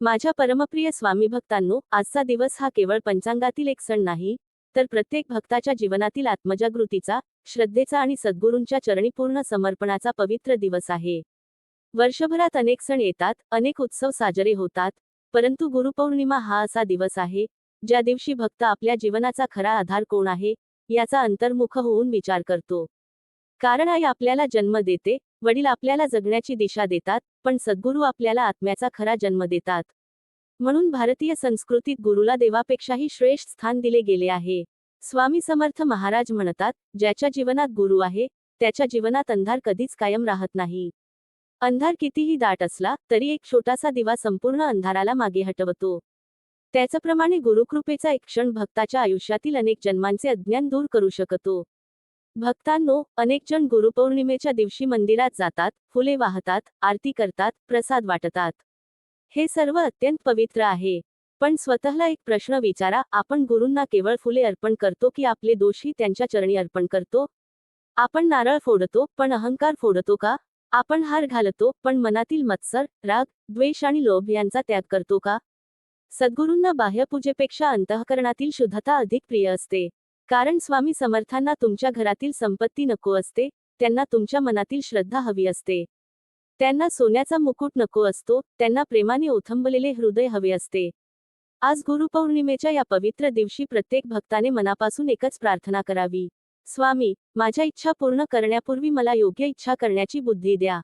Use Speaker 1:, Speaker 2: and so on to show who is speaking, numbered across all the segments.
Speaker 1: माझ्या परमप्रिय स्वामी भक्तांनो, आजचा दिवस हा केवळ पंचांगातील एक सण नाही, तर प्रत्येक भक्ताच्या जीवनातील आत्मजागृतीचा, श्रद्धेचा आणि सद्गुरूंच्या चरणी पूर्ण समर्पणाचा पवित्र दिवस आहे. वर्षभरात अनेक सण येतात, अनेक उत्सव साजरे होतात, परंतु गुरुपौर्णिमा हा असा दिवस आहे, ज्या दिवशी भक्त आपल्या जीवनाचा खरा आधार कोण आहे, याचा अंतर्मुख होऊन विचार करतो. कारण आई आपल्याला जन्म देते, वडील आपल्याला जगण्याची दिशा देतात, पण सद्गुरू आपल्याला आत्म्याचा खरा जन्म देतात. म्हणून भारतीय संस्कृतीत गुरुला देवापेक्षाही श्रेष्ठ स्थान दिले गेले आहे. स्वामी समर्थ महाराज म्हणतात, ज्याच्या जीवनात गुरु आहे, त्याच्या जीवनात अंधार कधीच कायम राहत नाही. अंधार कितीही दाट असला, तरी एक छोटासा दिवा संपूर्ण अंधाराला मागे हटवतो. त्याचप्रमाणे गुरुकृपेचा एक क्षण भक्ताच्या आयुष्यातील अनेक जन्मांचे अज्ञान दूर करू शकतो. भक्तांनो, अनेक जण गुरुपौर्णिमेच्या दिवशी मंदिरात जातात, फुले वाहतात, आरती करतात, प्रसाद वाटतात. हे सर्व अत्यंत पवित्र आहे. पण स्वतःला एक प्रश्न विचारा, आपण गुरूंना केवळ फुले अर्पण करतो की आपले दोषही त्यांच्या चरणी अर्पण करतो? आपण नारळ फोडतो, पण अहंकार फोडतो का? आपण हार घालतो, पण मनातील मत्सर, राग, द्वेष आणि लोभ यांचा त्याग करतो का? सद्गुरूंना बाह्यपूजेपेक्षा अंतःकरणातील शुद्धता अधिक प्रिय असते. कारण स्वामी समर्थांना तुमच्या घरातील संपत्ती नको असते, त्यांना तुमच्या मनातील श्रद्धा हवी असते. त्यांना सोन्याचा मुकुट नको असतो, त्यांना प्रेमाने ओथंबलेले हृदय हवे असते. आज गुरुपौर्णिमेच्या या पवित्र दिवशी प्रत्येक भक्ताने मनापासून एकच प्रार्थना करावी. स्वामी, माझ्या इच्छा पूर्ण करण्यापूर्वी मला योग्य इच्छा करण्याची बुद्धी द्या.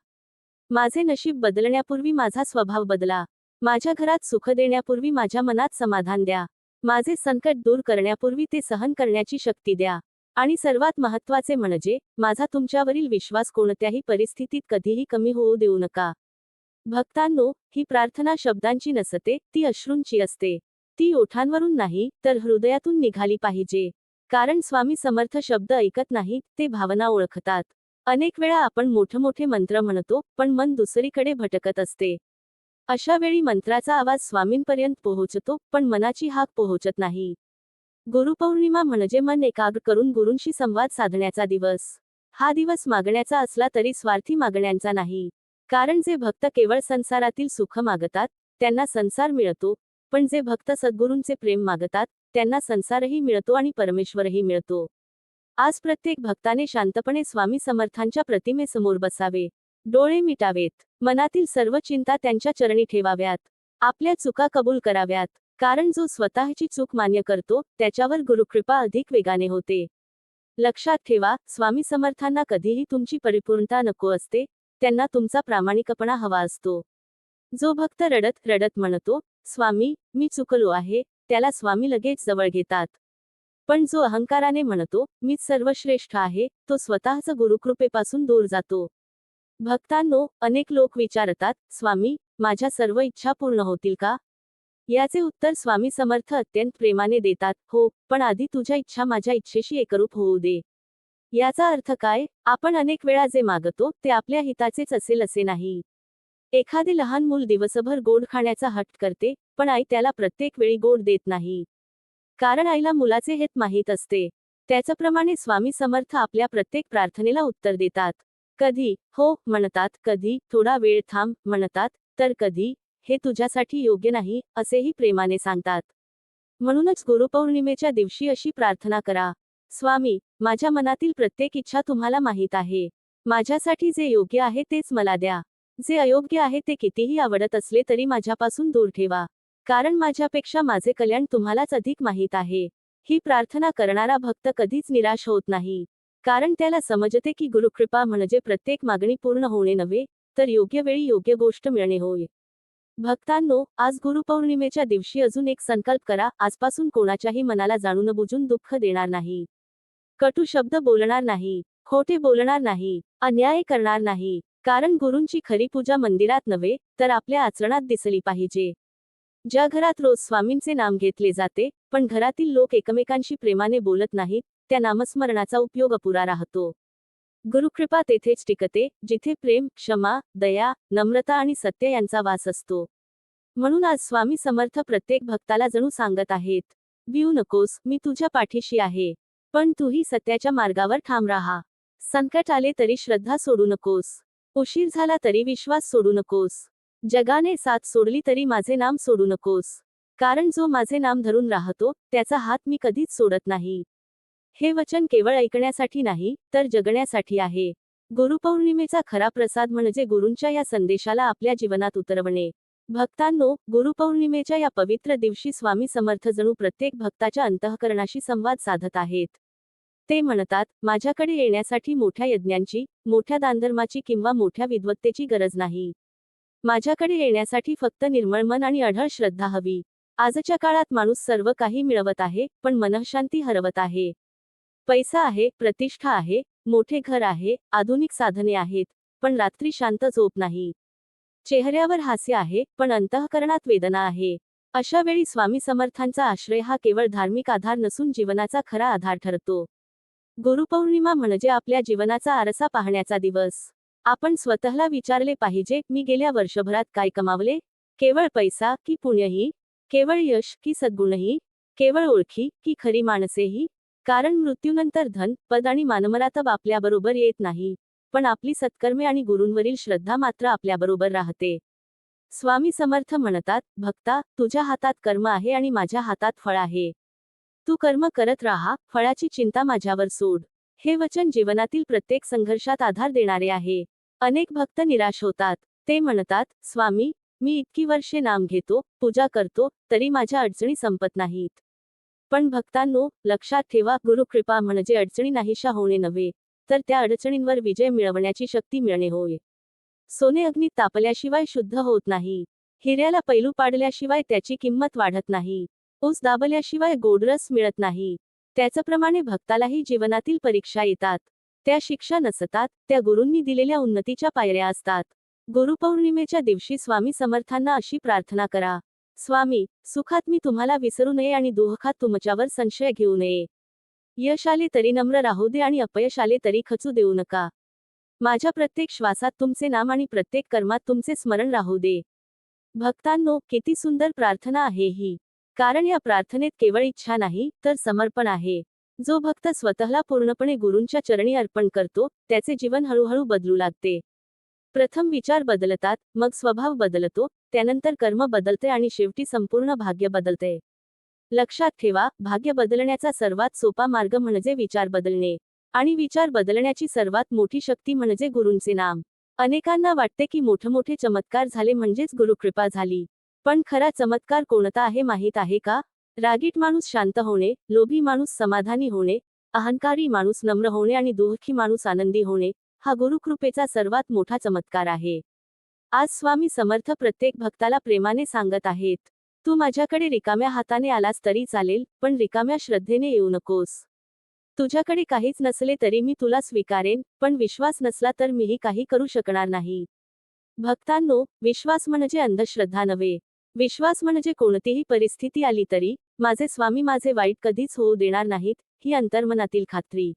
Speaker 1: माझे नशीब बदलण्यापूर्वी माझा स्वभाव बदला. माझ्या घरात सुख देण्यापूर्वी माझ्या मनात समाधान द्या. माझे संकट दूर करण्यापूर्वी ते सहन करण्याची शक्ती द्या. आणि सर्वात महत्त्वाचे म्हणजे, माझा तुमच्यावरील विश्वास कोणत्याही परिस्थितीत कधीही कमी होऊ देऊ नका. भक्तांनो, ही प्रार्थना शब्दांची नसते, ती अश्रूंची असते. ती ओठांवरून नाही, तर हृदयातून निघाली पाहिजे. कारण स्वामी समर्थ शब्द ऐकत नाहीत, ते भावना ओळखतात. अनेक वेळा आपण मोठमोठे मंत्र म्हणतो, पण मन दुसरीकडे भटकत असते. अशा वेळी मंत्राचा आवाज स्वामींपर्यंत पोहोचतो, पण मनाची हाक पोहोचत नाही. गुरुपौर्णिमा म्हणजे मन एकाग्र करून गुरूंशी संवाद साधण्याचा दिवस. हा दिवस मागण्याचा असला तरी स्वार्थी मागण्यांचा नाही. कारण जे भक्त केवळ संसारातील सुख मागतात, त्यांना संसार मिळतो, पण जे भक्त सद्गुरूंचे प्रेम मागतात, त्यांना संसारही मिळतो आणि परमेश्वरही मिळतो. आज प्रत्येक भक्ताने शांतपणे स्वामी समर्थांच्या प्रतिमेसमोर बसावे. डोळे मिटावेत. मनातील सर्व चिंता त्यांच्या चरणी ठेवाव्यात. आपल्या चुका कबूल कराव्यात. कारण जो स्वतःची चूक मान्य करतो, त्याच्यावर गुरुकृपा अधिक वेगाने होते. लक्षात ठेवा, स्वामी समर्थांना कधीही तुमची परिपूर्णता नको असते, त्यांना तुमचा प्रामाणिकपणा हवा असतो. जो भक्त रडत रडत म्हणतो, स्वामी, मी चुकलो आहे, त्याला स्वामी लगेच जवळ घेतात. पण जो अहंकाराने म्हणतो, मीच सर्वश्रेष्ठ आहे, तो स्वतःच गुरुकृपेपासून दूर जातो. भक्तांनो, अनेक लोक विचारतात, स्वामी, माझ्या सर्व इच्छा पूर्ण होतील का? याचे उत्तर स्वामी समर्थ अत्यंत प्रेमाने देतात, हो, पण आधी तुझ्या इच्छा माझ्या इच्छेशी एकरूप होऊ दे. याचा अर्थ काय? आपण अनेक वेळा जे मागतो, ते आपल्या हिताचेच असेल असे नाही. एखादे लहान मूल दिवसभर गोड खाण्याचा हट्ट करते, पण आई त्याला प्रत्येक वेळी गोड देत नाही. कारण आईला मुलाचे हित माहीत असते. त्याचप्रमाणे स्वामी समर्थ आपल्या प्रत्येक प्रार्थनेला उत्तर देतात. कधी हो म्हणतात, कधी थोडा वेळ थांब म्हणतात, तर कधी हे तुझ्यासाठी योग्य नाही, असेही प्रेमाने सांगतात. म्हणूनच गुरुपौर्णिमेच्या दिवशी अशी प्रार्थना करा. स्वामी, माझ्या मनातील प्रत्येक इच्छा तुम्हाला माहीत आहे. माझ्यासाठी जे योग्य आहे तेच मला द्या. जे अयोग्य आहे ते कितीही आवडत असले तरी माझ्यापासून दूर ठेवा. कारण माझ्यापेक्षा माझे कल्याण तुम्हालाच अधिक माहीत आहे. ही प्रार्थना करणारा भक्त कधीच निराश होत नाही. कारण त्याला समजते की गुरुकृपा म्हणजे प्रत्येक मागणी पूर्ण होणे नव्हे, तर योग्य वेळी योग्य गोष्ट मिळणे होय. भक्तांनो, आज गुरुपौर्णिमेच्या दिवशी अजून एक संकल्प करा. आजपासून कोणाच्याही मनाला जाणून बुजून दुःख देणार नाही. कटू शब्द बोलणार नाही. खोटे बोलणार नाही. अन्याय करणार नाही. कारण गुरूंची खरी पूजा मंदिरात नव्हे, तर आपल्या आचरणात दिसली पाहिजे. ज्या घरात रोज स्वामींचे नाम घेतले जाते, पण घरातील लोक एकमेकांशी प्रेमाने बोलत नाहीत, त्या नामस्मरणाचा उपयोग अपुरा राहतो. गुरुकृपा तेथेच टिकते, जिथे प्रेम, क्षमा, दया, नम्रता आणि सत्य यांचा वास असतो. म्हणून आज स्वामी समर्थ प्रत्येक भक्ताला जणू सांगत आहेत, भिऊ नकोस, मी तुझ्या पाठीशी आहे. पण तूही सत्याच्या मार्गावर ठाम राहा. संकट आले तरी श्रद्धा सोडू नकोस. उशीर झाला तरी विश्वास सोडू नकोस. जगाने साथ सोडली तरी माझे नाम सोडू नकोस. कारण जो माझे नाम धरून राहतो त्याचा हात मी कधीच सोडत नाही. हे वचन केवळ ऐकण्यासाठी नाही तर जगण्यासाठी आहे. गुरुपौर्णिमेचा खरा प्रसाद म्हणजे गुरूंच्या या संदेशाला आपल्या जीवनात उतरवणे. भक्तांनो, गुरुपौर्णिमेच्या या पवित्र दिवशी स्वामी समर्थ जणू प्रत्येक भक्ताच्या अंतःकरणाशी संवाद साधत आहेत. ते म्हणतात, माझ्याकडे येण्यासाठी मोठ्या यज्ञांची, मोठ्या दानधर्माची किंवा मोठ्या विद्वत्तेची गरज नाही. माझ्याकडे येण्यासाठी फक्त निर्मळ मन आणि अढळ श्रद्धा हवी. आजच्या काळात माणूस सर्व काही मिळवत आहे, पण मनःशांती हरवत आहे. पैसा आहे, प्रतिष्ठा आहे, मोठे घर आहे, आधुनिक साधने आहेत, पण रात्री शांत झोप नाही. चेहऱ्यावर हास्य आहे, पण अंतःकरणात वेदना आहे. अशा वेळी स्वामी समर्थांचा आश्रय हा केवळ धार्मिक आधार नसून जीवनाचा खरा आधार ठरतो. गुरुपौर्णिमा म्हणजे आपल्या जीवनाचा आरसा पाहण्याचा दिवस. आपण स्वतःला विचारले पाहिजे, मी गेल्या वर्षभरात काय कमावले? केवळ पैसा की पुण्यही? केवळ यश की सद्गुणही? केवळ ओळखी की खरी माणसेही? कारण मृत्यूनंतर धन, पद आणि मानमरातब आपल्याबरोबर येत नाही, पण आपली सत्कर्मे आणि गुरूंवरील श्रद्धा मात्र आपल्याबरोबर राहते. स्वामी समर्थ म्हणतात, भक्ता, तुझ्या हातात कर्म आहे आणि माझ्या हातात फळ आहे. तू कर्म करत राहा, फळाची चिंता माझ्यावर सोड. हे वचन जीवनातील प्रत्येक संघर्षात आधार देणारे आहे. अनेक भक्त निराश होतात. ते म्हणतात, स्वामी, मी इतकी वर्षे नाम घेतो, पूजा करतो, तरी माझ्या अडचणी संपत नाहीत. पण भक्तांनो, लक्षात ठेवा, गुरुकृपा म्हणजे अडचणी नाहीशा होणे नव्हे, तर त्या अडचणींवर विजय मिळवण्याची शक्ती मिळणे होय. सोने अग्नीत तापल्याशिवाय शुद्ध होत नाही. हिऱ्याला पैलू पाडल्याशिवाय त्याची किंमत वाढत नाही. ऊस दाबल्याशिवाय गोडरस मिळत नाही. त्याचप्रमाणे भक्तालाही जीवनातील परीक्षा येतात. त्या शिक्षा नसतात, त्या गुरूंनी दिलेल्या उन्नतीच्या पायऱ्या असतात. गुरुपौर्णिमेच्या दिवशी स्वामी समर्थांना अशी प्रार्थना करा, स्वामी, सुखात मी तुम्हाला विसरू नये आणि दुःखात तुमच्यावर संशय घेऊ नये. यश आले तरी नम्र राहू दे आणि अपयश आले तरी खचू देऊ नका. माझ्या प्रत्येक श्वासात तुमचे नाम आणि प्रत्येक कर्मात तुमचे स्मरण राहू दे. भक्तांनो, किती सुंदर प्रार्थना आहे ही. कारण या प्रार्थनेत केवळ इच्छा नाही, तर समर्पण आहे. जो भक्त स्वतःला पूर्णपणे गुरूंच्या चरणी अर्पण करतो, त्याचे जीवन हळूहळू बदलू लागते. प्रथम विचार बदलतात, मग स्वभाव बदलतो, त्यानंतर कर्म बदलते आणि शेवटी संपूर्ण भाग्य बदलते. लक्षात ठेवा, भाग्य बदलण्याचा सर्वात सोपा मार्ग म्हणजे विचार बदलणे. आणि विचार बदलण्याची सर्वात मोठी शक्ती म्हणजे गुरूंचे नाम. अनेकांना वाटते की मोठमोठे चमत्कार झाले म्हणजेच गुरुकृपा झाली. पण खरा चमत्कार कोणता आहे माहीत आहे का? रागीट माणूस शांत होणे, लोभी माणूस समाधानी होणे, अहंकारी माणूस नम्र होणे आणि दुःखी माणूस आनंदी होणे, हा गुरुकृपेचा सर्वात मोठा चमत्कार आहे. आज स्वामी समर्थ प्रत्येक भक्ताला प्रेमाने सांगत आहेत, तू माझ्याकडे रिकाम्या हाताने आलास तरी चालेल, पण रिकाम्या श्रद्धेने येऊ नकोस. तुझ्याकडे काहीच नसले तरी मी तुला स्वीकारेन, पण विश्वास नसला तर मीही काही करू शकणार नाही. भक्तांनो, विश्वास म्हणजे अंधश्रद्धा नव्हे. विश्वास म्हणजे कोणतीही परिस्थिती आली तरी माझे स्वामी माझे वाईट कधीच होऊ देणार नाहीत, ही अंतर्मनातील खात्री.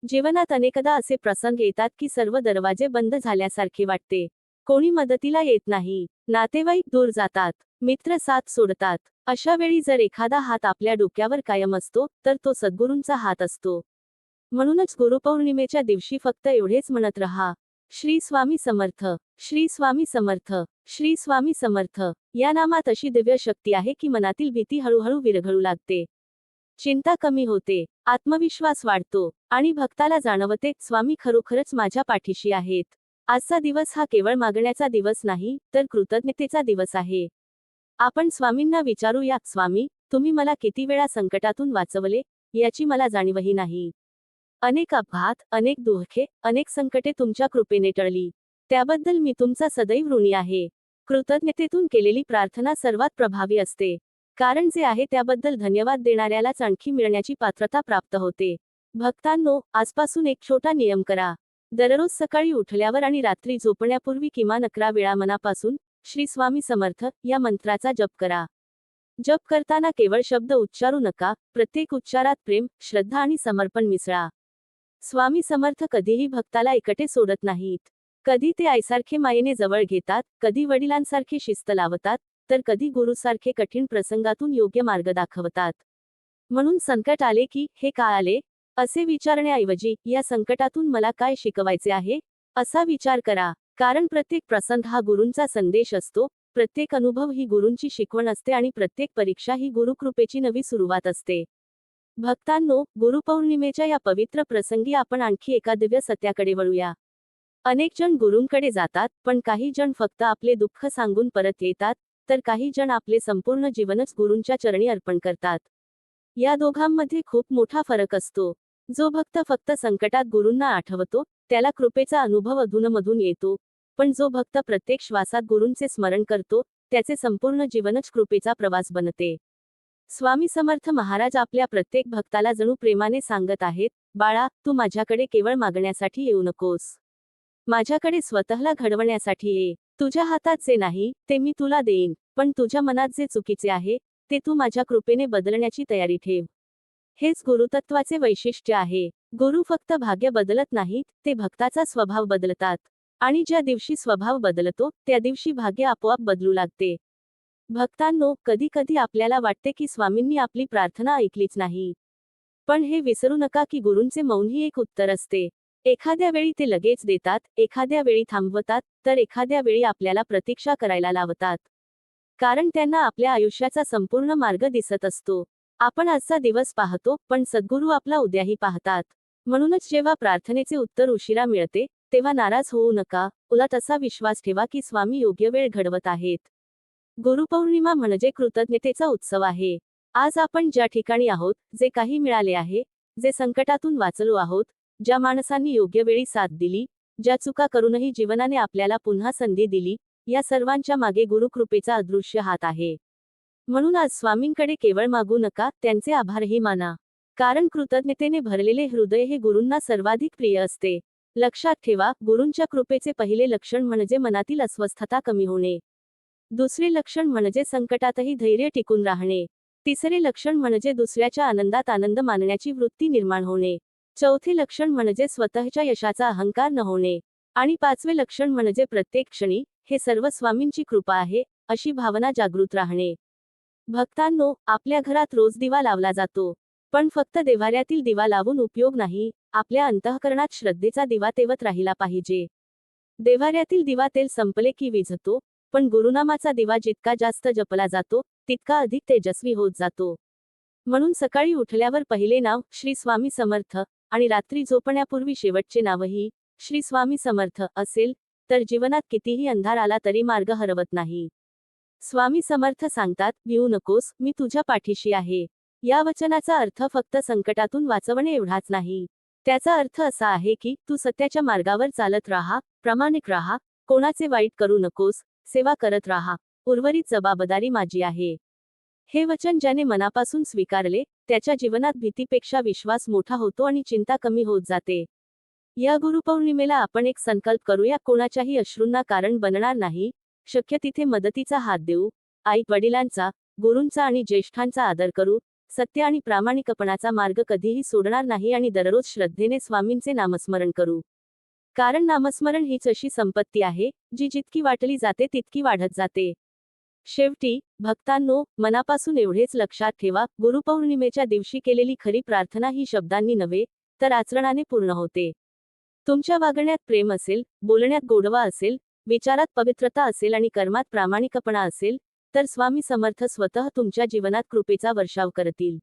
Speaker 1: जीवनात अनेकदा असे प्रसंग येतात की सर्व दरवाजे बंद झाल्यासारखे वाटते. कोणी मदतीला येत नाही, नातेवाईक दूर जातात, मित्र साथ सोडतात. अशा वेळी जर एखादा हात आपल्या डोक्यावर कायम असतो, तर तो सद्गुरूंचा हात असतो. म्हणूनच गुरुपौर्णिमेच्या दिवशी फक्त एवढेच म्हणत रहा, श्री स्वामी समर्थ, श्री स्वामी समर्थ, श्री स्वामी समर्थ. या नामात अशी दिव्य शक्ती आहे की मनातील भीती हळूहळू विरघळू लागते. चिंता कमी होते, आत्मविश्वास वाढतो आणि भक्ताला जाणवते, स्वामी खरोखरच माझ्या पाठीशी आहेत. आजचा दिवस हा केवळ मागण्याचा दिवस नाही, तर कृतज्ञतेचा दिवस आहे. आपण स्वामींना विचारूया, स्वामी, तुम्ही मला किती वेळा संकटातून वाचवले, याची मला जाणीवही नाही. अनेक अपघात, अनेक दुःखे, अनेक संकटे तुमच्या कृपेने टळली. त्याबद्दल मी तुमचा सदैव ऋणी आहे. कृतज्ञतेतून केलेली प्रार्थना सर्वात प्रभावी असते. कारण जे आहे त्याबद्दल धन्यवाद देणाऱ्यालाच आणखी मिळण्याची पात्रता प्राप्त होते. भक्तांनो, आजपासून एक छोटा नियम करा. दररोज सकाळी उठल्यावर आणि रात्री झोपण्यापूर्वी किमान 11 वेळा मनापासून श्री स्वामी समर्थ या मंत्राचा जप करा. जप करताना केवळ शब्द उच्चारू नका, प्रत्येक उच्चारात प्रेम, श्रद्धा आणि समर्पण मिसळा. स्वामी समर्थ कधीही भक्ताला एकटे सोडत नाहीत. कधी ते आईसारखे मायेने जवळ घेतात, कधी वडिलांसारखे शिस्त लावतात, तर कधी गुरुसारखे कठीण प्रसंगातून योग्य मार्ग दाखवतात. म्हणून संकट आले की, हे का आले, असे विचारण्याऐवजी, या संकटातून मला काय शिकवायचे आहे, असा विचार करा. कारण प्रत्येक प्रसंग हा गुरूंचा संदेश असतो, प्रत्येक अनुभव ही गुरूंची शिकवण असते आणि प्रत्येक परीक्षा ही गुरुकृपेची नवी सुरुवात असते. भक्तांनो, गुरुपौर्णिमेच्या या पवित्र प्रसंगी आपण आणखी एका दिव्य सत्याकडे वळूया. अनेक जण गुरूंकडे जातात, पण काही जण फक्त आपले दुःख सांगून परत येतात, तर काही जण आपले संपूर्ण जीवनच गुरूंच्या चरणी अर्पण करतात. या दोघांमध्ये खूप मोठा फरक असतो. जो भक्त फक्त संकटात गुरूंना आठवतो, त्याला कृपेचा अनुभव अधूनमधून येतो, पण जो भक्त प्रत्येक श्वासात गुरूंचे स्मरण करतो, त्याचे संपूर्ण जीवनच कृपेचा प्रवास बनते. स्वामी समर्थ महाराज आपल्या प्रत्येक भक्ताला जणू प्रेमाने सांगत आहेत, बाळा, तू माझ्याकडे केवळ मागण्यासाठी येऊ नकोस. माझ्याकडे स्वतःला घडवण्यासाठी ये. तुझ्या हातात जे नाही, ते मी तुला देईन, पण तुझ्या मनात जे चुकीचे आहे, ते तू माझ्या कृपेने बदलण्याची तयारी ठेव. हेच गुरुतत्वाचे वैशिष्ट्य आहे. गुरु फक्त भाग्य बदलत नाहीत, ते भक्ताचा स्वभाव बदलतात. आणि ज्या दिवशी स्वभाव बदलतो, त्या दिवशी भाग्य आपोआप बदलू लागते. भक्तांनो, कधी कधी आपल्याला वाटते की स्वामींनी आपली प्रार्थना ऐकलीच नाही. पण हे विसरू नका की गुरूंचे मौनही एक उत्तर असते. एखाद्या वेळी ते लगेच देतात, एखाद्या वेळी थांबवतात, तर एखाद्या वेळी आपल्याला प्रतीक्षा करायला लावतात. कारण त्यांना आपल्या आयुष्याचा संपूर्ण मार्ग दिसत असतो. आपण आजचा दिवस पाहतो, पण सद्गुरू आपला उद्याही पाहतात. म्हणूनच जेव्हा प्रार्थनेचे उत्तर उशिरा मिळते, तेव्हा नाराज होऊ नका, उलट असा विश्वास ठेवा की स्वामी योग्य वेळ घडवत आहेत. गुरुपौर्णिमा म्हणजे कृतज्ञतेचा उत्सव आहे. आज आपण ज्या ठिकाणी आहोत, जे काही मिळाले आहे, जे संकटातून वाचलो आहोत, ज्या माणसांनी योग्य वेळी साथ दिली, ज्या चुका करूनही जीवनाने आपल्याला पुन्हा संधी दिली, या सर्वांच्या मागे गुरुकृपेचा अदृश्य हात आहे. म्हणून आज स्वामींकडे केवळ मागू नका, त्यांचे आभारही माना. कारण कृतज्ञतेने भरलेले हृदय हे गुरूंना सर्वाधिक प्रिय असते. लक्षात ठेवा, गुरूंच्या कृपेचे पहिले लक्षण म्हणजे मनातील अस्वस्थता कमी होणे. दुसरे लक्षण म्हणजे संकटातही धैर्य टिकून राहणे. तिसरे लक्षण म्हणजे दुसऱ्याच्या आनंदात आनंद मानण्याची वृत्ती निर्माण होणे. चौथे लक्षण म्हणजे स्वतःच्या यशाचा अहंकार न होणे. आणि पाचवे लक्षण म्हणजे प्रत्येक क्षणी, हे सर्व स्वामींची कृपा आहे, अशी भावना जागृत राहणे. भक्तांनो, आपल्या घरात रोज दिवा लावला जातो. पण फक्त देव्हाऱ्यातील दिवा लावून उपयोग नाही, आपल्या अंतःकरणात श्रद्धेचा दिवा तेवत राहिला पाहिजे. देव्हाऱ्यातील दिवा तेल संपले की विझतो, पण गुरुनामाचा दिवा जितका जास्त जपला जातो, तितका अधिक तेजस्वी होत जातो. म्हणून सकाळी उठल्यावर पहिले नाव श्री स्वामी समर्थ आणि रात्री झोपण्यापूर्वी शेवटचे नावही श्री स्वामी समर्थ असेल, तर जीवनात कितीही अंधार आला तरी मार्ग हरवत नाही. स्वामी समर्थ सांगतात, भिवू नकोस, मी तुझ्या पाठीशी आहे. या वचनाचा अर्थ फक्त संकटातून वाचवणे एवढाच नाही. त्याचा अर्थ असा आहे की तू सत्याच्या मार्गावर चालत राहा, प्रामाणिक राहा, कोणाचे वाईट करू नकोस, सेवा करत राहा, उर्वरित जबाबदारी माझी आहे. हे वचन ज्याने मनापासून स्वीकारले, त्याच्या जीवनात भीतीपेक्षा विश्वास मोठा होतो आणि चिंता कमी होत जाते. या गुरुपौर्णिमेला आपण एक संकल्प करूया, कोणाच्याही अश्रूंना कारण बनणार नाही, शक्य तिथे मदतीचा हात देऊ, आई वडिलांचा, गुरूंचा आणि ज्येष्ठांचा आदर करू, सत्य आणि प्रामाणिकपणाचा मार्ग कधीही सोडणार नाही आणि दररोज श्रद्धेने स्वामींचे नामस्मरण करू. कारण नामस्मरण हीच अशी संपत्ती आहे, जी जितकी वाटली जाते तितकी वाढत जाते. शेवटी, भक्तांनो, मनापासून एवढेच लक्षात ठेवा, गुरुपौर्णिमेच्या दिवशी केलेली खरी प्रार्थना ही शब्दांनी नव्हे, तर आचरणाने पूर्ण होते. तुमच्या वागण्यात प्रेम असेल, बोलण्यात गोडवा असेल, विचारात पवित्रता असेल आणि कर्मात प्रामाणिकपणा असेल, तर स्वामी समर्थ स्वतः तुमच्या जीवनात कृपेचा वर्षाव करतील.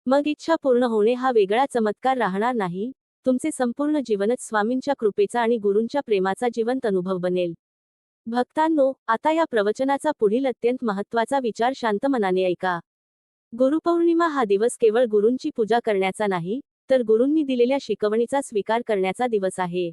Speaker 1: मग इच्छा पूर्ण होणे हा वेगळा चमत्कार राहणार नाही, तुमचे संपूर्ण जीवनच स्वामींच्या कृपेचा आणि गुरूंच्या प्रेमाचा जिवंत अनुभव बनेल. भक्तांनो, आता या प्रवचनाचा पुढील अत्यंत महत्त्वाचा विचार शांत मनाने ऐका. गुरुपौर्णिमा हा दिवस केवळ गुरूंची पूजा करण्याचा नाही, तर गुरूंनी दिलेल्या शिकवणीचा स्वीकार करण्याचा दिवस आहे.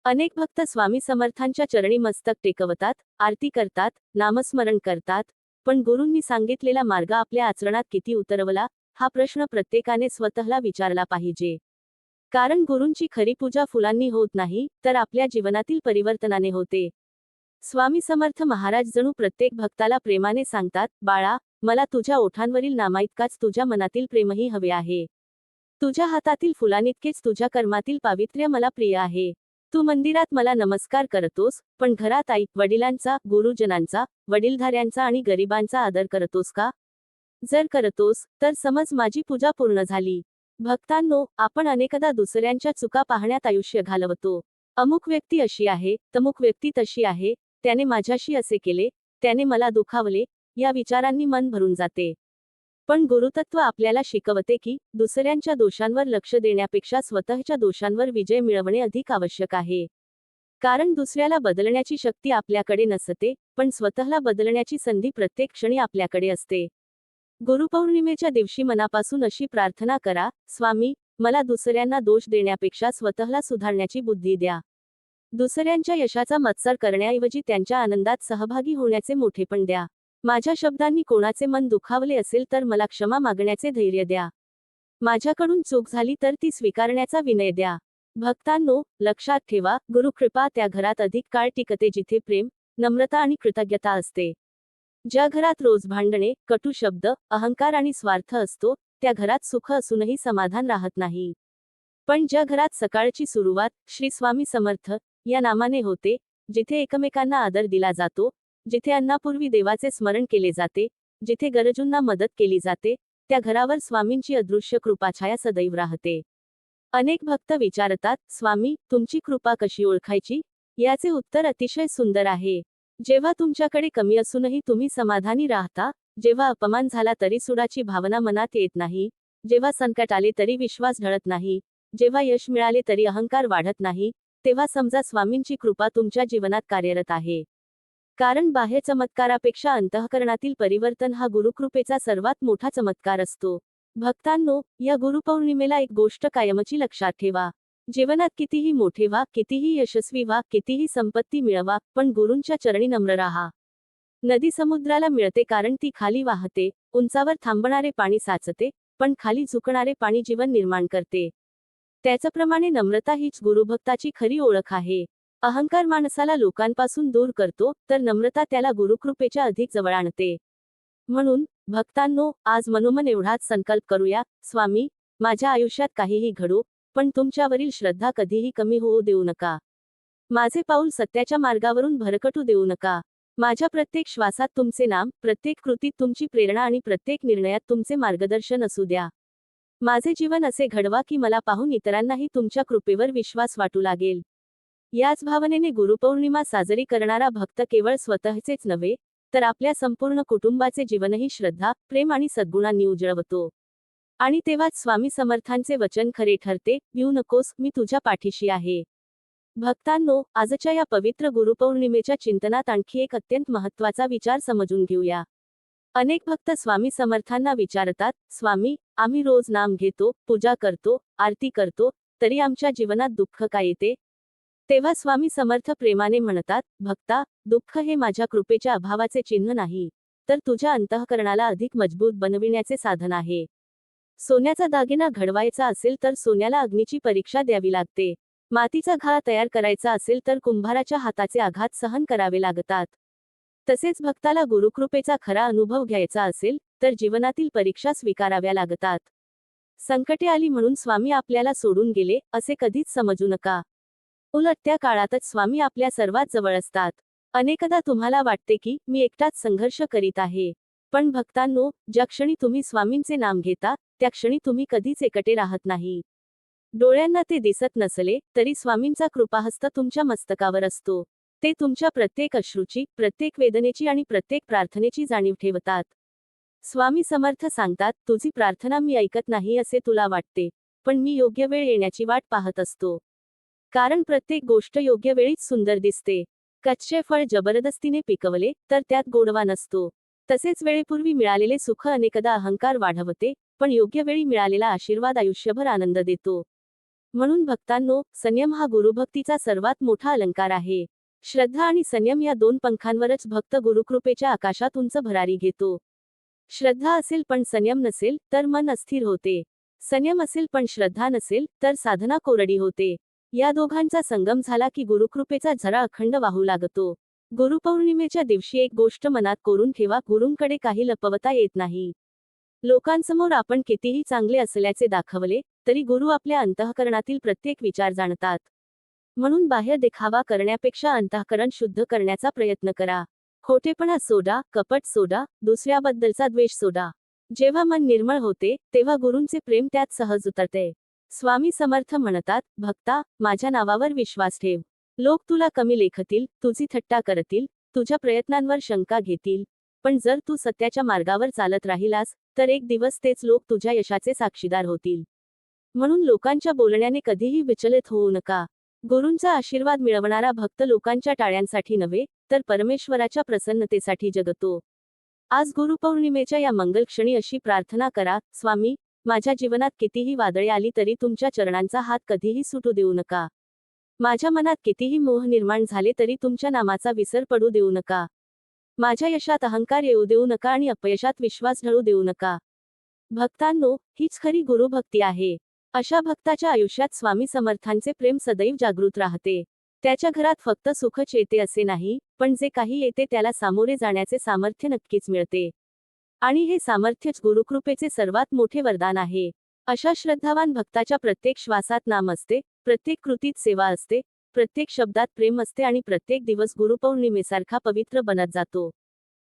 Speaker 1: अनेक भक्त स्वामी समर्थांच्या चरणी मस्तक टेकवतात, आरती करतात, नामस्मरण करतात, पण गुरूंनी सांगितलेला मार्ग आपल्या आचरणात किती उतरवला, हा प्रश्न प्रत्येकाने स्वतःला विचारला पाहिजे. कारण गुरूंची खरी पूजा फुलांनी होत नाही, तर आपल्या जीवनातील परिवर्तनाने होते. स्वामी समर्थ महाराज जणू प्रत्येक भक्ताला प्रेमाने सांगतात, बाळा, मला तुझ्या ओठांवरील नामाइतकाच तुझ्या मनातील प्रेमही हवे आहे. तुझ्या हातातील फुलांइतकेच तुझ्या कर्मातील पावित्र्य मला प्रिय आहे. तू मंदिरात मला नमस्कार करतोस, पण घरात आई वडिलांचा, गुरुजनांचा, वडीलधाऱ्यांचा आणि गरिबांचा आदर करतोस का? जर करतोस, तर समज माझी पूजा पूर्ण झाली. भक्तांनो, आपण अनेकदा दुसऱ्यांच्या चुका पाहण्यात आयुष्य घालवतो. अमुक व्यक्ती अशी आहे, तमुक व्यक्ती तशी आहे, त्याने माझ्याशी असे केले, त्याने मला दुखावले, या विचारांनी मन भरून जाते. पण गुरुतत्व आपल्याला शिकवते की दुसऱ्यांच्या दोषांवर लक्ष देण्यापेक्षा स्वतःच्या दोषांवर विजय मिळवणे अधिक आवश्यक आहे. कारण दुसऱ्याला बदलण्याची शक्ती आपल्याकडे नसते, पण स्वतःला बदलण्याची संधी प्रत्येक क्षणी आपल्याकडे असते. गुरुपौर्णिमेच्या दिवशी मनापासून अशी प्रार्थना करा, स्वामी, मला दुसऱ्यांना दोष देण्यापेक्षा स्वतःला सुधारण्याची बुद्धी द्या. दुसऱ्यांच्या यशाचा मत्सर करण्याऐवजी त्यांच्या आनंदात सहभागी होण्याचे मोठेपण द्या. माझ्या शब्दांनी कोणाचे मन दुखावले असेल तर मला क्षमा मागण्याचे धैर्य द्या. माझ्याकडून चूक झाली तर ती स्वीकारण्याचा विनय द्या. भक्तांनो, लक्षात ठेवा, गुरुकृपा त्या घरात अधिक काळ टिकते जिथे प्रेम, नम्रता आणि कृतज्ञता असते. ज्या घरात रोज भांडणे, कटू शब्द, अहंकार आणि स्वार्थ असतो, त्या घरात सुख असूनही समाधान राहत नाही. पण ज्या घरात सकाळची सुरुवात श्री स्वामी समर्थ या नामाने होते, जिथे एकमेकांना आदर दिला जातो, जिथे अन्नापूर्वी देवाचे स्मरण केले जाते, जिथे गरजूंना मदत केली जाते, त्या घरावर स्वामींची अदृश्य कृपाछाया सदैव राहते. अनेक भक्त विचारतात, स्वामी, तुमची कृपा कशी ओळखायची? याचे उत्तर अतिशय सुंदर आहे. जेव्हा तुमच्याकडे कमी असूनही तुम्ही समाधानी राहता, जेव्हा अपमान झाला तरी सुडाची भावना मनात येत नाही, जेव्हा संकट आले तरी विश्वास ढळत नाही, जेव्हा यश मिळाले तरी अहंकार वाढत नाही, तेव्हा समजा स्वामींची कृपा तुमच्या जीवनात कार्यरत आहे. कारण बाह्य चमत्कारापेक्षा अंतःकरणातील परिवर्तन हा गुरुकृपेचा सर्वात मोठा चमत्कार असतो. भक्तांनो, या गुरुपौर्णिमेला एक गोष्ट कायमची लक्षात ठेवा. जीवनात कितीही मोठे व्हा, कितीही यशस्वी व्हा, कितीही संपत्ती मिळवा, पण गुरूंच्या चरणी नम्र राहा. नदी समुद्राला मिळते कारण ती खाली वाहते, उंचावर थांबणारे पाणी साचते, पण खाली झुकणारे पाणी जीवन निर्माण करते. त्याचप्रमाणे नम्रता हीच गुरुभक्ताची खरी ओळख आहे. अहंकार माणसाला लोकांपासून दूर करतो, तर नम्रता त्याला गुरुकृपेच्या अधिक जवळ आणते. म्हणून भक्तांनो, आज मनोमन एवढाच संकल्प करूया, स्वामी, माझ्या आयुष्यात काहीही घडो, पण तुमच्यावरील श्रद्धा कधीही कमी होऊ देऊ नका. माझे पाऊल सत्याच्या मार्गावरून भरकटू देऊ नका. माझ्या प्रत्येक श्वासात तुमचे नाम, प्रत्येक कृतीत तुमची प्रेरणा आणि प्रत्येक निर्णयात तुमचे मार्गदर्शन असू द्या. माझे जीवन असे घडवा की मला पाहून इतरांनाही तुमच्या कृपेवर विश्वास वाटू लागेल. याच भावनेने गुरुपौर्णिमा साजरी करणारा भक्त केवळ स्वतःचेच नव्हे, तर आपल्या संपूर्ण कुटुंबाचे जीवनही श्रद्धा, प्रेम आणि सद्गुणांनी उजळवतो. आणि तेव्हाच स्वामी समर्थांचे वचन खरे ठरते, भिऊ नकोस, मी तुझ्या पाठीशी आहे. भक्तांनो, आजच्या या पवित्र गुरुपौर्णिमेच्या चिंतनात आणखी एक अत्यंत महत्त्वाचा विचार समजून घेऊया. अनेक भक्त स्वामी समर्थांना विचारतात, स्वामी, आम्ही रोज नाम घेतो, पूजा करतो, आरती करतो, तरी आमच्या जीवनात दुःख का येते? तेव्हा स्वामी समर्थ प्रेमाने म्हणतात, भक्ता, दुःख हे माझ्या कृपेच्या अभावाचे चिन्ह नाही, तर तुझ्या अंतःकरणाला अधिक मजबूत बनविण्याचे साधन आहे. सोन्याचा दागिना घडवायचा असेल तर सोन्याला अग्नीची परीक्षा द्यावी लागते. मातीचा घडा तयार करायचा असेल तर कुंभाराच्या हाताचे आघात सहन करावे लागतात. तसेच भक्ताला गुरुकृपेचा खरा अनुभव घ्यायचा असेल तर जीवनातील परीक्षा स्वीकाराव्या लागतात. संकटे आली म्हणून स्वामी आपल्याला सोडून गेले असे कधीच समजू नका. उलट त्या काळातच स्वामी आपल्या सर्वात जवळ असतात. अनेकदा तुम्हाला वाटते की मी एकटाच संघर्ष करीत आहे. पण भक्तांनो, ज्या क्षणी तुम्ही स्वामींचे नाम घेता, त्या क्षणी तुम्ही कधीच एकटे राहत नाही. डोळ्यांना ते दिसत नसले तरी स्वामींचा कृपाहस्त तुमच्या मस्तकावर असतो. ते तुमच्या प्रत्येक अश्रूची, प्रत्येक वेदनेची आणि प्रत्येक प्रार्थनेची जाणीव ठेवतात. स्वामी समर्थ सांगतात, तुझी प्रार्थना मी ऐकत नाही असे तुला वाटते, पण मी योग्य वेळ येण्याची वाट पाहत असतो. कारण प्रत्येक गोष्ट योग्य वेळीच सुंदर दिसते. कच्चे फळ जबरदस्तीने पिकवले तर त्यात गोडवा नसतो. तसेच वेळेपूर्वी मिळालेले सुख अनेकदा अहंकार वाढवते, पण योग्य वेळी मिळालेला आशीर्वाद आयुष्यभर आनंद देतो. म्हणून भक्तांनो, संयम हा गुरुभक्तीचा सर्वात मोठा अलंकार आहे. श्रद्धा आणि संयम या दोन पंखांवरच भक्त गुरुकृपेच्या आकाशात उंच भरारी घेतो. श्रद्धा असेल पण संयम नसेल तर मन अस्थिर होते. संयम असेल पण श्रद्धा नसेल तर साधना कोरडी होते. या दोघांचा संगम झाला की गुरुकृपेचा झरा अखंड वाहू लागतो. गुरुपौर्णिमेच्या दिवशी एक गोष्ट मनात कोरून ठेवा, गुरूंकडे काही लपवता येत नाही. लोकांसमोर आपण कितीही चांगले असल्याचे दाखवले तरी गुरु आपल्या अंतःकरणातील प्रत्येक विचार जाणतात. म्हणून बाह्य देखावा करण्यापेक्षा अंतःकरण शुद्ध करण्याचा प्रयत्न करा. खोटेपणा सोडा, कपट सोडा, दुसऱ्याबद्दलचा द्वेष सोडा. जेव्हा मन निर्मळ होते तेव्हा गुरूंचे प्रेम त्यात सहज उतरते. स्वामी समर्थ म्हणतात, भक्ता, माझ्या नावावर विश्वास ठेव. लोक तुला कमी लेखतील, तुझी थट्टा करतील, तुझ्या प्रयत्नांवर शंका घेतील, पण जर तू सत्याच्या मार्गावर चालत राहिलास, तर एक दिवस तेच लोक तुझ्या यशाचे साक्षीदार होतील. म्हणून लोकांच्या बोलण्याने कधीही विचलित होऊ नका. गुरूंचा आशीर्वाद मिळवणारा भक्त लोकांच्या टाळ्यांसाठी नव्हे, तर परमेश्वराच्या प्रसन्नतेसाठी जगतो. आज गुरुपौर्णिमेच्या या मंगलक्षणी अशी प्रार्थना करा, स्वामी, माझ्या जीवनात कितीही वादळे आली तरी तुमच्या चरणांचा हात कधीही सुटू देऊ नका. माझ्या मनात कितीही मोह निर्माण झाले तरी तुमच्या नामाचा विसर पडू देऊ नका. माझ्या यशात अहंकार येऊ देऊ नका आणि अपयशात विश्वास ढळू देऊ नका. भक्तांनो, हीच खरी गुरुभक्ती आहे. अशा भक्ताच्या आयुष्यात स्वामी समर्थांचे प्रेम सदैव जागृत राहते. त्याच्या घरात फक्त सुखच येते असे नाही, पण जे काही येते त्याला सामोरे जाण्याचे सामर्थ्य नक्कीच मिळते. आणि हे सामर्थ्यच गुरुकृपेचे सर्वात मोठे वरदान आहे. अशा श्रद्धावान भक्ताच्या प्रत्येक श्वासात नाम असते, प्रत्येक कृतीत सेवा असते, प्रत्येक शब्दात प्रेम असते आणि प्रत्येक दिवस गुरुपौर्णिमेसारखा पवित्र बनत जातो.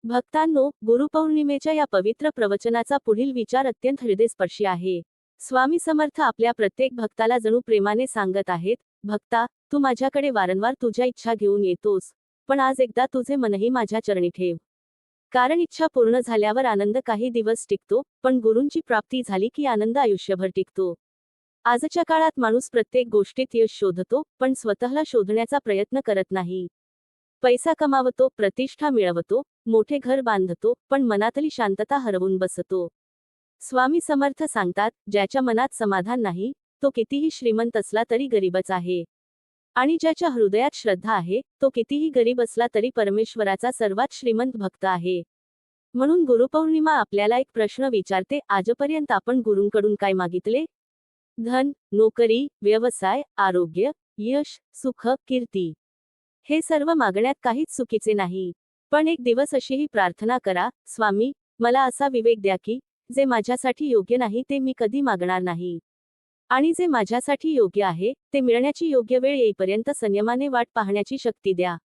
Speaker 1: भक्तांनो, गुरुपौर्णिमेच्या या पवित्र प्रवचनाचा पुढील विचार अत्यंत हृदयस्पर्शी आहे. स्वामी समर्थ आपल्या प्रत्येक भक्ताला जणू प्रेमाने सांगत आहेत, भक्ता, तू माझ्याकडे वारंवार तुझ्या इच्छा घेऊन येतोस, पण आज एकदा तुझे मनही माझ्या चरणी ठेव. कारण इच्छा पूर्ण झाल्यावर आनंद काही दिवस टिकतो, पण गुरूंची प्राप्ती झाली की आनंद आयुष्यभर टिकतो. आजच्या काळात माणूस प्रत्येक गोष्टीत यश शोधतो, पण स्वतःला शोधण्याचा प्रयत्न करत नाही. पैसा कमावतो, प्रतिष्ठा मिळवतो, मोठे घर बांधतो, पण मनातली शांतता हरवून बसतो. स्वामी समर्थ सांगतात, ज्याच्या मनात समाधान नाही, तो कितीही श्रीमंत असला तरी गरीबच आहे. आणि ज्याच्या हृदयात श्रद्धा आहे, तो कितीही गरीब असला तरी परमेश्वराचा सर्वात श्रीमंत भक्त आहे. म्हणून गुरुपौर्णिमा आपल्याला एक प्रश्न विचारते, आजपर्यंत आपण गुरूंकडून काय मागितले? धन, नोकरी, व्यवसाय, आरोग्य, यश, सुख, कीर्ती. हे सर्व मागण्यात काहीच चुकीचे नाही. पण एक दिवस अशीही प्रार्थना करा, स्वामी, मला असा विवेक द्या की, जे माझ्यासाठी योग्य नाही ते मी कधी मागणार नाही. आणि जे माझ्यासाठी योग्य आहे, ते मिळण्याची योग्य वेळ येईपर्यंत संयमाने वाट पाहण्याची शक्ती द्या.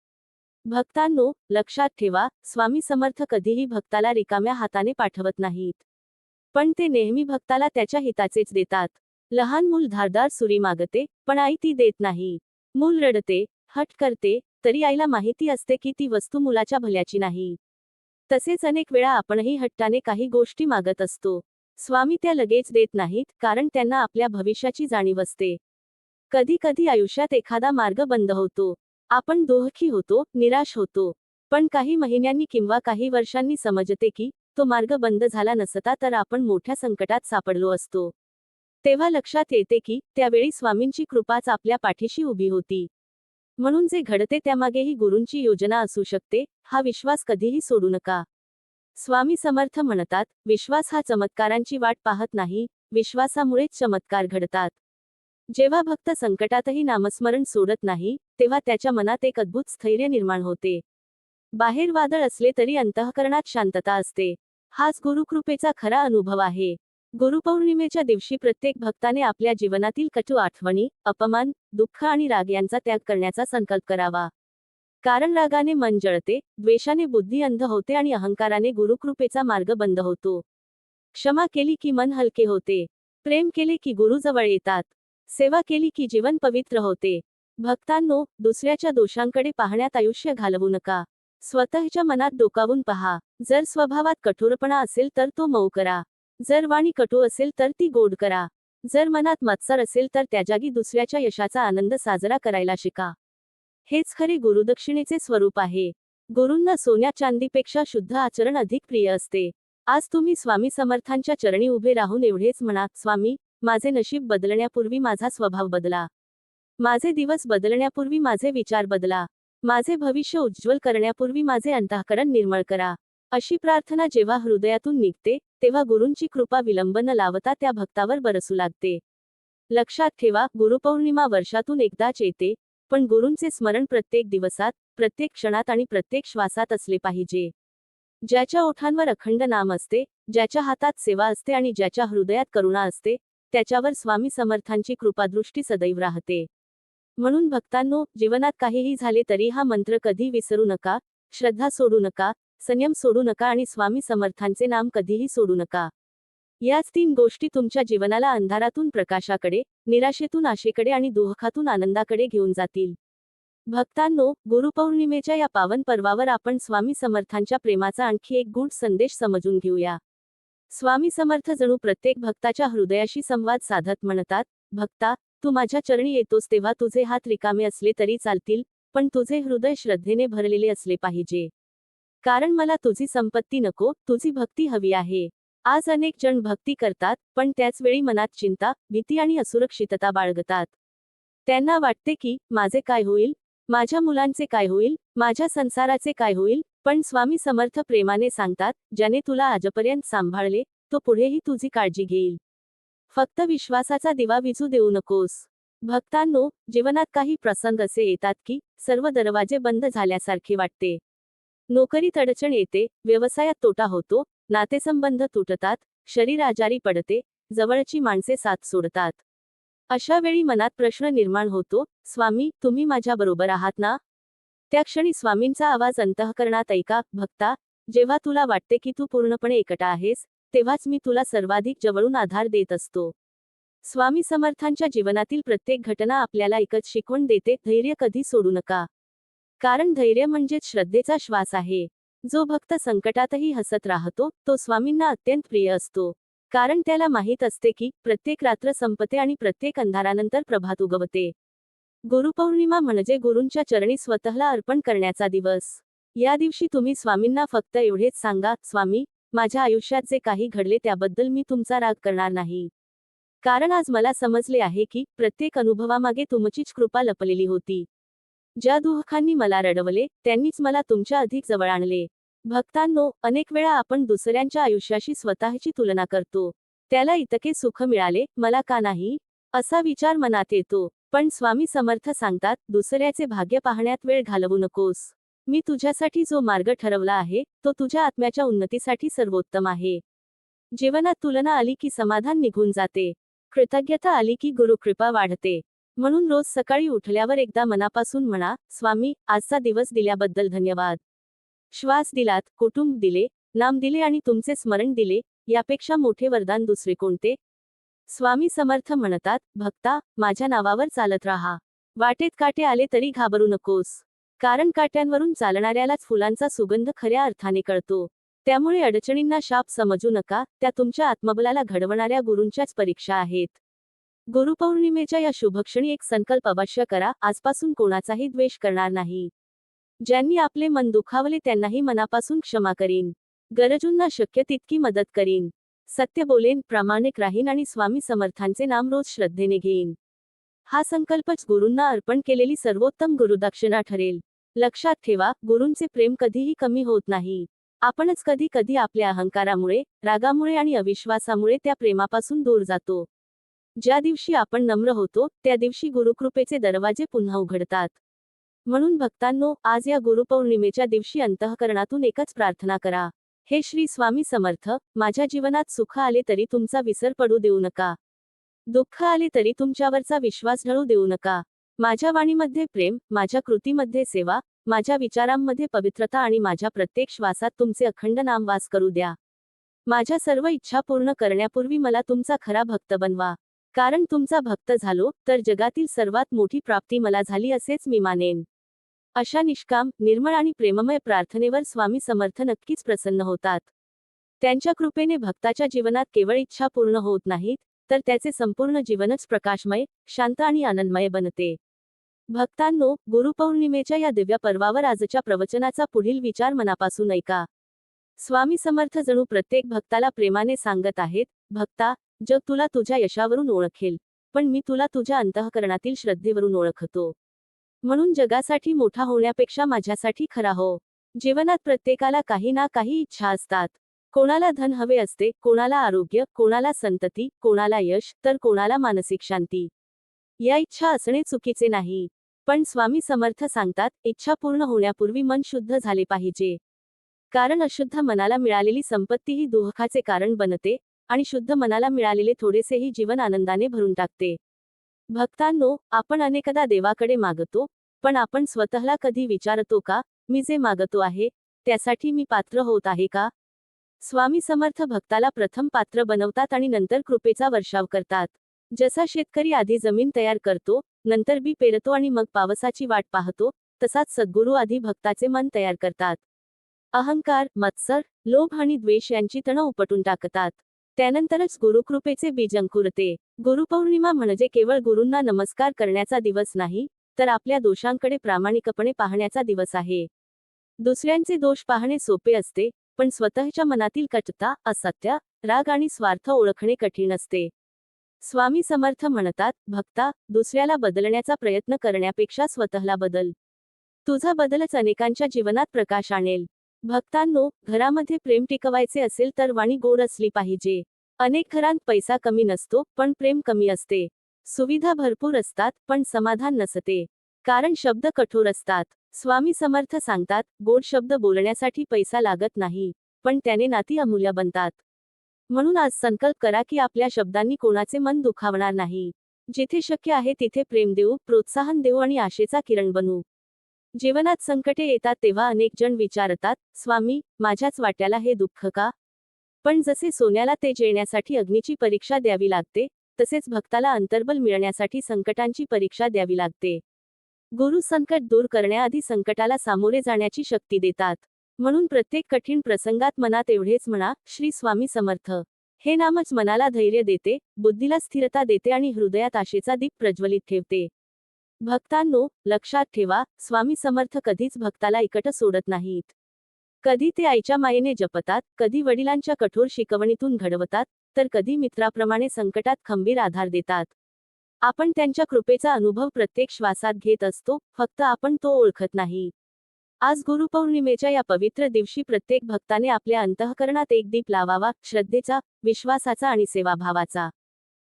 Speaker 1: भक्तांनो, लक्षात ठेवा, स्वामी समर्थ कधीही भक्ताला रिकाम्या हाताने पाठवत नाहीत. पण ते नेहमी भक्ताला त्याच्या हिताचेच देतात. लहान मूल धारदार सुरी मागते, पण आई ती देत नाही. मूल रडते, हट्ट करते, तरी आईला माहिती असते की ती वस्तू मुलाच्या भल्याची नाही. तसेच अनेक वेळा आपणही हट्टाने काही गोष्टी मागत असतो. स्वामी त्या लगेच देत नाहीत, कारण त्यांना आपल्या भविष्याची जाणीव असते. कधी कधी आयुष्यात एखादा मार्ग बंद होतो. आपण दुःखी होतो, निराश होतो. पण काही महिन्यांनी किंवा काही वर्षांनी समजते की, तो मार्ग बंद झाला नसता तर आपण मोठ्या संकटात सापडलो असतो. तेव्हा लक्षात येते की, त्यावेळी स्वामींची कृपाच आपल्या पाठीशी उभी होती. म्हणून जे घडते त्यामागेही गुरूंची योजना असू शकते, हा विश्वास कधीही सोडू नका. स्वामी समर्थ म्हणतात, विश्वास हा चमत्कारांची वाट पाहत नाही, विश्वासामुळेच चमत्कार घडतात. जेव्हा भक्त संकटातही नामस्मरण सोडत नाही, तेव्हा त्याच्या मनात एक अद्भुत स्थैर्य निर्माण होते. बाहेर वादळ असले तरी अंतःकरणात शांतता असते. हाच गुरुकृपेचा खरा अनुभव आहे. गुरुपौर्णिमेच्या दिवशी प्रत्येक भक्ताने आपल्या जीवनातील कटू आठवणी, अपमान, दुःख आणि राग यांचा त्याग करण्याचा संकल्प करावा. कारण रागाने मन जळते, द्वेषाने बुद्धी अंध होते आणि अहंकाराने गुरुकृपेचा मार्ग बंद होतो. क्षमा केली की मन हलके होते. प्रेम केले की गुरु जवळ येतात. सेवा केली की जीवन पवित्र होते. भक्तांनो, दुसऱ्याच्या दोषांकडे पाहण्यात आयुष्य घालवू नका. स्वतःच्या मनात डोकावून पहा. जर स्वभावात कठोरपणा असेल तर तो मऊ करा. जर वाणी कटू असेल तर ती गोड करा. जर मनात मत्सर असेल तर त्या जागी दुसऱ्याच्या यशाचा आनंद साजरा करायला शिका. हेच खरे गुरुदक्षिणेचे स्वरूप आहे. गुरूंना सोन्या चांदीपेक्षा शुद्ध आचरण अधिक प्रिय असते. आज तुम्ही स्वामी समर्थांच्या चरणी उभे राहून एवढेच म्हणा, स्वामी, माझे नशीब बदलण्यापूर्वी माझा स्वभाव बदला. माझे दिवस बदलण्यापूर्वी माझे विचार बदला. माझे भविष्य उज्ज्वल करण्यापूर्वी माझे अंतःकरण निर्मळ करा. अशी प्रार्थना जेव्हा हृदयातून निघते, तेव्हा गुरूंची कृपा विलंब न लावता त्या भक्तावर बरसू लागते. लक्षात ठेवा, गुरुपौर्णिमा वर्षातून एकदाच येते, पण गुरूंचे स्मरण प्रत्येक दिवसात, प्रत्येक क्षणात आणि प्रत्येक श्वासात असले पाहिजे. ज्याच्या ओठांवर अखंड नाम असते, ज्याच्या हातात सेवा असते आणि ज्याच्या हृदयात करुणा असते, त्याच्यावर स्वामी समर्थांची कृपादृष्टी सदैव राहते. म्हणून भक्तांनो, जीवनात काहीही झाले तरी हा मंत्र कधी विसरू नका, श्रद्धा सोडू नका, संयम सोडू नका आणि स्वामी समर्थांचे नाम कधीही सोडू नका. याच 3 गोष्टी तुमच्या जीवनाला अंधारातून प्रकाशाकडे, निराशेतून आशेकडे आणि दुःखातून आनंदाकडे घेऊन जातील. भक्तांनो, गुरुपौर्णिमेच्या या पावन पर्वावर आपण स्वामी समर्थांच्या प्रेमाचा आणखी एक गूढ संदेश समजून घेऊया. स्वामी समर्थ जणू प्रत्येक भक्ताच्या हृदयाशी संवाद साधत म्हणतात, भक्ता, तू माझ्या चरणी येतोस तेव्हा तुझे हात रिकामे असले तरी चालतील, पण तुझे हृदय श्रद्धेने भरलेले असले पाहिजे. कारण मला तुझी संपत्ती नको, तुझी भक्ती हवी आहे. आज अनेक जण भक्ती करतात, पण त्याच वेळी मनात चिंता, भीती आणि असुरक्षितता बाळगतात. त्यांना वाटते की, माझे काय होईल? माझ्या मुलांचे काय होईल? माझ्या संसाराचे काय होईल? पण स्वामी समर्थ प्रेमाने सांगतात, ज्याने तुला आजपर्यंत सांभाळले, तो पुढेही तुझी काळजी घेईल. फक्त विश्वासाचा दिवा विझू देऊ नकोस. भक्तांनो, जीवनात काही प्रसंग असे येतात की, सर्व दरवाजे बंद झाल्यासारखे वाटते. नोकरीत अडचण येते, व्यवसायात तोटा होतो, नातेसंबंध तुटतात, शरीर आजारी पडते, जवळची माणसे साथ सोडतात. अशा वेळी मनात प्रश्न निर्माण होतो, स्वामी, तुम्ही माझ्या बरोबर आहात ना? त्या क्षणी स्वामींचा आवाज अंतःकरणात ऐका, भक्ता, जेव्हा तुला वाटते की तू पूर्णपणे एकटा आहेस, तेव्हाच मी तुला सर्वाधिक जवळून आधार देत असतो. स्वामी समर्थांच्या जीवनातील प्रत्येक घटना आपल्याला एकच शिकवण देते, धैर्य कधी सोडू नका. कारण धैर्य म्हणजेच श्रद्धेचा श्वास आहे. जो भक्त संकटातही हसत राहतो, तो स्वामींना अत्यंत प्रिय असतो. कारण त्याला माहीत असते की, प्रत्येक रात्र संपते आणि प्रत्येक अंधारानंतर प्रभात उगवते. गुरुपौर्णिमा म्हणजे गुरूंच्या चरणी स्वतःला अर्पण करण्याचा दिवस. या दिवशी तुम्ही स्वामींना फक्त एवढेच सांगा, स्वामी, माझ्या आयुष्यात जे काही घडले त्याबद्दल मी तुमचा राग करणार नाही. कारण आज मला समजले आहे की, प्रत्येक अनुभवामागे तुमचीच कृपा लपलेली होती. ज्या दुःखांनी मला रडवले, त्यांनीच मला तुमच्या अधिक जवळ आणले. भक्तांनो, अनेक वेळा आपण दुसऱ्यांच्या आयुष्याशी स्वतःची तुलना करतो. त्याला इतके सुख मिळाले, मला का नाही? असा विचार मनात येतो. पण स्वामी समर्थ सांगतात, दुसऱ्याचे भाग्य पाहण्यात वेळ घालवू नकोस. मी तुझ्यासाठी जो मार्ग ठरवला आहे, तो तुझ्या आत्म्याच्या उन्नतीसाठी सर्वोत्तम आहे. जीवनात तुलना आली की समाधान निघून जाते. कृतज्ञता आली की गुरुकृपा वाढते. म्हणून रोज सकाळी उठल्यावर एकदा मनापासून म्हणा, स्वामी, आजचा दिवस दिल्याबद्दल धन्यवाद. श्वास दिलात, कुटुंब दिले, नाम दिले आणि तुमचे स्मरण दिले, यापेक्षा मोठे वरदान दुसरे कोणते? स्वामी समर्थ म्हणतात, भक्ता, माझ्या नावावर चालत राहा. वाटेत काटे आले तरी घाबरू नकोस. कारण काट्यांवरून चालणाऱ्यालाच फुलांचा सुगंध खऱ्या अर्थाने कळतो. त्यामुळे अडचणींना शाप समजू नका, त्या तुमच्या आत्मबलाला घडवणाऱ्या गुरूंच्याच परीक्षा आहेत. गुरुपौर्णिमेच्या या शुभक्षणी एक संकल्प अवश्य करा, आजपासून कोणाचाही द्वेष करणार नाही. ज्यांनी आपले मन दुखावले त्यांनाही मनापासून क्षमा करीन. गरजूंना शक्य तितकी मदत करीन. सत्य बोलेन, प्रामाणिक राहीन आणि स्वामी समर्थांचे नाम रोज श्रद्धेने घेईन. हा संकल्पच गुरूंना अर्पण केलेली सर्वोत्तम गुरुदक्षिणा ठरेल. लक्षात ठेवा, गुरूंचे प्रेम कधीही कमी होत नाही. आपणच कधी कधी आपल्या अहंकारामुळे, रागामुळे आणि अविश्वासामुळे त्या प्रेमापासून दूर जातो. ज्या दिवशी आपण नम्र होतो, त्या दिवशी गुरुकृपेचे दरवाजे पुन्हा उघडतात. म्हणून भक्तांनो, आज या गुरुपौर्णिमेच्या दिवशी अंतःकरणातून एकच प्रार्थना करा. हे श्री स्वामी समर्थ, माझ्या जीवनात सुख आले तरी तुमचा विसर पडू देऊ नका. दुःख आले तरी तुमच्यावरचा विश्वास ढळू देऊ नका. माझ्या वाणीमध्ये प्रेम, माझ्या कृतीमध्ये सेवा, माझ्या विचारांमध्ये पवित्रता आणि माझ्या प्रत्येक श्वासात तुमचे अखंड नाम वास करू द्या. माझ्या सर्व इच्छा पूर्ण करण्यापूर्वी मला तुमचा खरा भक्त बनवा. कारण तुमचा भक्त झालो, तर जगातील सर्वात मोठी प्राप्ती मला झाली असेच मी मानेन. अशा निष्काम, निर्मळ आणि प्रेममय प्रार्थनेवर स्वामी समर्थ नक्कीच प्रसन्न होतात. त्यांच्या कृपेने भक्ताच्या जीवनात केवळ इच्छा पूर्ण होत नाहीत, तर त्याचे संपूर्ण जीवनच प्रकाशमय, शांत आणि आनंदमय बनते. भक्तांनो, गुरुपौर्णिमेच्या या दिव्य पर्वावर आजच्या प्रवचनाचा पुढील विचार मनापासून ऐका. स्वामी समर्थ जणू प्रत्येक भक्ताला प्रेमाने सांगत आहेत, भक्ता, जग तुला तुझ्या यशावरून ओळखेल, पण मी तुला तुझ्या अंतःकरणातील श्रद्धेवरून ओळखतो. म्हणून जगासाठी मोठा होण्यापेक्षा माझ्यासाठी खरा हो. जीवनात प्रत्येकाला काही ना काही इच्छा असतात. कोणाला धन हवे असते, कोणाला आरोग्य, कोणाला संतती, कोणाला यश, तर कोणाला मानसिक शांती. या इच्छा असणे चुकीचे नाही. पण स्वामी समर्थ सांगतात, इच्छा पूर्ण होण्यापूर्वी मन शुद्ध झाले पाहिजे. कारण अशुद्ध मनाला मिळालेली संपत्ती ही दुःखाचे कारण बनते, आणि शुद्ध मनाला मिळालेले थोडेसेही जीवन आनंदाने भरून टाकते. भक्तांनो, आपण अनेकदा देवाकडे मागतो, पण आपण स्वतःला कधी विचारतो का, मी जे मागतो आहे, त्यासाठी मी पात्र होत आहे का? स्वामी समर्थ भक्ताला प्रथम पात्र बनवतात आणि नंतर कृपेचा वर्षाव करतात. जसा शेतकरी आधी जमीन तयार करतो, नंतर बी पेरतो आणि मग पावसाची वाट पाहतो, तसाच सद्गुरू आधी भक्ताचे मन तयार करतात. अहंकार, मत्सर, लोभ आणि द्वेष यांची तणं उपटून टाकतात. त्यानंतरच गुरुकृपेचे बीज अंकुरते. गुरुपौर्णिमा म्हणजे केवळ गुरूंना नमस्कार करण्याचा दिवस नाही, तर आपल्या दोषांकडे प्रामाणिकपणे पाहण्याचा दिवस आहे. दुसऱ्यांचे दोष पाहणे सोपे असते, पण स्वतःच्या मनातील कटुता, असत्य, राग आणि स्वार्थ ओळखणे कठीण असते. स्वामी समर्थ म्हणतात, भक्ता, दुसऱ्याला बदलण्याचा प्रयत्न करण्यापेक्षा स्वतःला बदल. तुझा बदलच अनेकांच्या जीवनात प्रकाश आणेल. भक्तांनो, घरामध्ये प्रेम टिकवायचे असेल तर वाणी गोड असली पाहिजे. अनेक घरांत पैसा कमी नसतो, पण प्रेम कमी असते. सुविधा भरपूर असतात, पण समाधान नसते. कारण शब्द कठोर असतात. स्वामी समर्थ सांगतात, गोड शब्द बोलण्यासाठी पैसा लागत नाही, पण त्याने नाती अमूल्य बनतात. म्हणून आज संकल्प करा की आपल्या शब्दांनी कोणाचे मन दुखावणार नाही. जिथे शक्य आहे तिथे प्रेम देऊ, प्रोत्साहन देऊ आणि आशेचा किरण बनू. जीवनात संकटे येतात तेव्हा अनेक जण विचारतात, स्वामी, माझ्याच वाट्याला हे दुःख का? पण जसे सोन्याला तेज येण्यासाठी अग्नीची परीक्षा द्यावी लागते, तसेच भक्ताला अंतर्बल मिळण्यासाठी संकटांची परीक्षा द्यावी लागते. गुरु संकट दूर करण्याआधी संकटाला सामोरे जाण्याची शक्ती देतात. म्हणून प्रत्येक कठीण प्रसंगात मनात एवढेच म्हणा, श्री स्वामी समर्थ. हे नामच मनाला धैर्य देते, बुद्धीला स्थिरता देते आणि हृदयात आशेचा दीप प्रज्वलित ठेवते. भक्तांनो, लक्षात ठेवा, स्वामी समर्थ कधीच भक्ताला एकटं सोडत नाहीत. कधी ते आईच्या मायेने जपतात, कधी वडिलांच्या कठोर शिकवणीतून घडवतात, तर कधी मित्राप्रमाणे संकटात खंबीर आधार देतात. आपण त्यांच्या कृपेचा अनुभव प्रत्येक श्वासात घेत असतो, फक्त आपण तो ओळखत नाही. आज गुरुपौर्णिमेच्या या पवित्र दिवशी प्रत्येक भक्ताने आपल्या अंतःकरणात एक दीप लावावा, श्रद्धेचा, विश्वासाचा आणि सेवाभावाचा.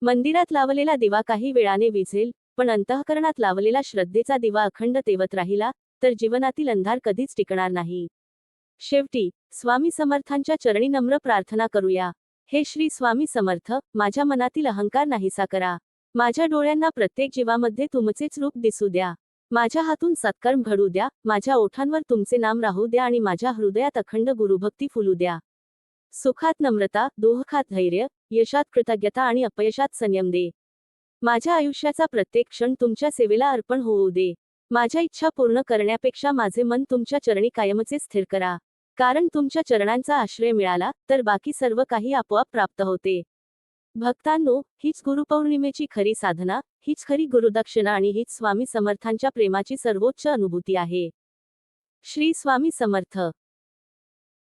Speaker 1: मंदिरात लावलेला दिवा काही वेळाने विझेल, पण अंतःकरणात लावलेला श्रद्धेचा दिवा अखंड तेवत राहिला, तर जीवनातील अंधार कधीच टिकणार नाही. शेवटी, स्वामी समर्थांच्या चरणी नम्र प्रार्थना करूया. हे श्री स्वामी समर्थ, माझ्या मनातील अहंकार नाहीसा करा. माझ्या डोळ्यांना प्रत्येक जीवामध्ये तुमचेच रूप दिसू द्या. माझ्या हातून सत्कर्म घडू द्या, माझ्या ओठांवर तुमचे नाम राहू द्या आणि माझ्या हृदयात अखंड गुरुभक्ती फुलू द्या. सुखात नम्रता, दुःखात धैर्य, यशात कृतज्ञता आणि अपयशात संयम दे. माझ्या आयुष्याचा प्रत्येक क्षण तुमच्या सेवेला अर्पण होऊ दे. माझ्या इच्छा पूर्ण करण्यापेक्षा माझे मन तुमच्या चरणी कायमचे स्थिर करा. कारण तुमच्या चरणांचा आश्रय मिळाला, तर बाकी सर्व काही आपोआप प्राप्त होते. भक्तांनो, हीच गुरुपौर्णिमेची खरी साधना, हीच खरी गुरुदक्षिणा आणि हीच स्वामी समर्थांच्या प्रेमाची सर्वोच्च अनुभूती आहे. श्री स्वामी समर्थ.